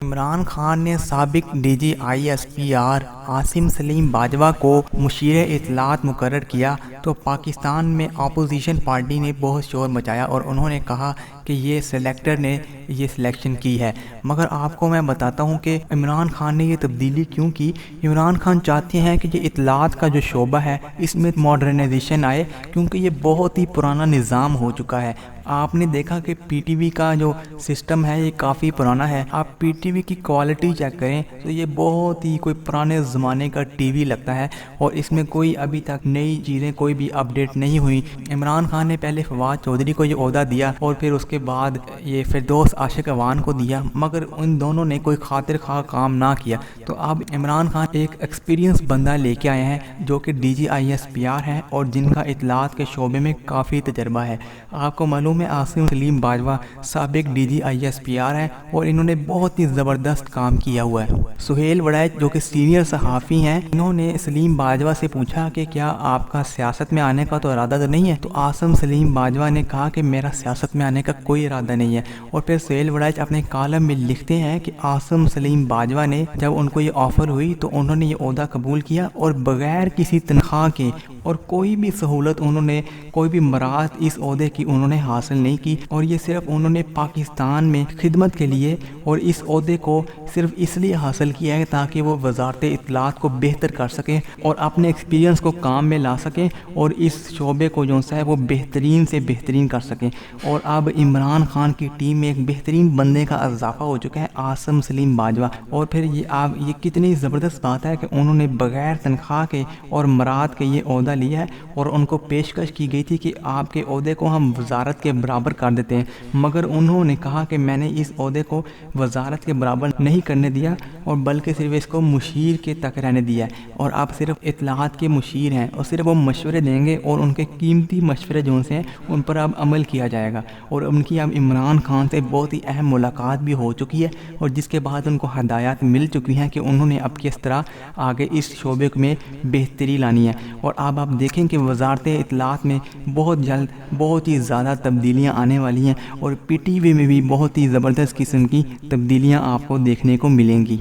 عمران خان نے سابق D G I S P R Asim Saleem Bajwa کو مشیر اطلاعات مقرر کیا تو پاکستان میں اپوزیشن پارٹی نے بہت شور مچایا اور انہوں نے کہا کہ یہ سلیکٹر نے یہ سلیکشن کی ہے۔ مگر آپ کو میں بتاتا ہوں کہ عمران خان نے یہ تبدیلی کیوں کی۔ عمران خان چاہتے ہیں کہ یہ اطلاعات کا جو شعبہ ہے اس میں ماڈرنائزیشن آئے، کیونکہ یہ بہت ہی پرانا نظام ہو چکا ہے۔ آپ نے دیکھا کہ پی ٹی وی کا جو سسٹم ہے یہ کافی پرانا ہے۔ آپ پی ٹی وی کی کوالٹی چیک کریں تو یہ بہت ہی کوئی پرانے زمانے کا ٹی وی لگتا ہے اور اس میں کوئی ابھی تک نئی چیزیں کوئی بھی اپڈیٹ نہیں ہوئی۔ عمران خان نے پہلے فواد چودھری کو یہ عہدہ دیا اور پھر اس کے بعد یہ فردوس عاشق اعوان کو دیا، مگر ان دونوں نے کوئی خاطر خواہ کام نہ کیا۔ تو اب عمران خان ایک ایکسپیرینس بندہ لے کے آئے ہیں جو کہ D G I S P R ہے اور جن کا اطلاعات کے شعبے میں کافی تجربہ ہے۔ آپ کو معلوم ہے عاصم سلیم باجوہ سابق D G I S P R ہیں اور انہوں نے بہت ہی زبردست کام کیا ہوا ہے۔ سہیل وڑائچ جو کہ سینئر صحافی ہیں، انہوں نے سلیم باجوہ سے پوچھا کہ کیا آپ کا سیاست میں آنے کا تو ارادہ تو نہیں ہے؟ تو عاصم سلیم باجوہ نے کہا کہ میرا سیاست میں آنے کا کوئی ارادہ نہیں ہے۔ اور پھر سہیل وڑائچ اپنے کالم میں لکھتے ہیں کہ عاصم سلیم باجوہ نے جب ان کو یہ آفر ہوئی تو انہوں نے یہ عہدہ قبول کیا اور بغیر کسی تنخواہ کے اور کوئی بھی سہولت انہوں نے کوئی بھی مراعات اس عہدے کی انہوں نے حاصل نہیں کی، اور یہ صرف انہوں نے پاکستان میں خدمت کے لیے اور اس عہدے کو صرف اس لیے حاصل کیا ہے تاکہ وہ وزارت اطلاعات کو بہتر کر سکیں اور اپنے ایکسپیرینس کو کام میں لا سکیں اور اس شعبے کو جو ہے وہ بہترین سے بہترین کر سکیں۔ اور اب عمران خان کی ٹیم میں ایک بہترین بندے کا اضافہ ہو چکا ہے، عاصم سلیم باجوہ۔ اور پھر یہ کتنی زبردست بات ہے کہ انہوں نے بغیر تنخواہ کے اور مراعات کے یہ عہدہ لیا ہے اور ان کو پیشکش کی گئی تھی کہ آپ کے عہدے کو ہم وزارت کے برابر کر دیتے ہیں، مگر انہوں نے کہا کہ میں نے اس عہدے کو وزارت کے برابر نہیں کرنے دیا اور بلکہ صرف اس کو مشیر کے تک رہنے دیا ہے، اور آپ صرف اطلاعات کے مشیر ہیں اور صرف وہ مشورے دیں گے اور ان کے قیمتی مشورے جو سے ہیں ان پر اب عمل کیا جائے گا۔ اور ان کی اب عمران خان سے بہت ہی اہم ملاقات بھی ہو چکی ہے اور جس کے بعد ان کو ہدایات مل چکی ہیں کہ انہوں نے اب کس طرح آگے اس شعبے میں بہتری لانی ہے۔ اور اب آپ دیکھیں کہ وزارت اطلاعات میں بہت جلد بہت ہی زیادہ تبدیلیاں آنے والی ہیں اور پی ٹی وی میں بھی بہت ہی زبردست قسم کی تبدیلیاں آپ کو دیکھنے کو ملیں گی۔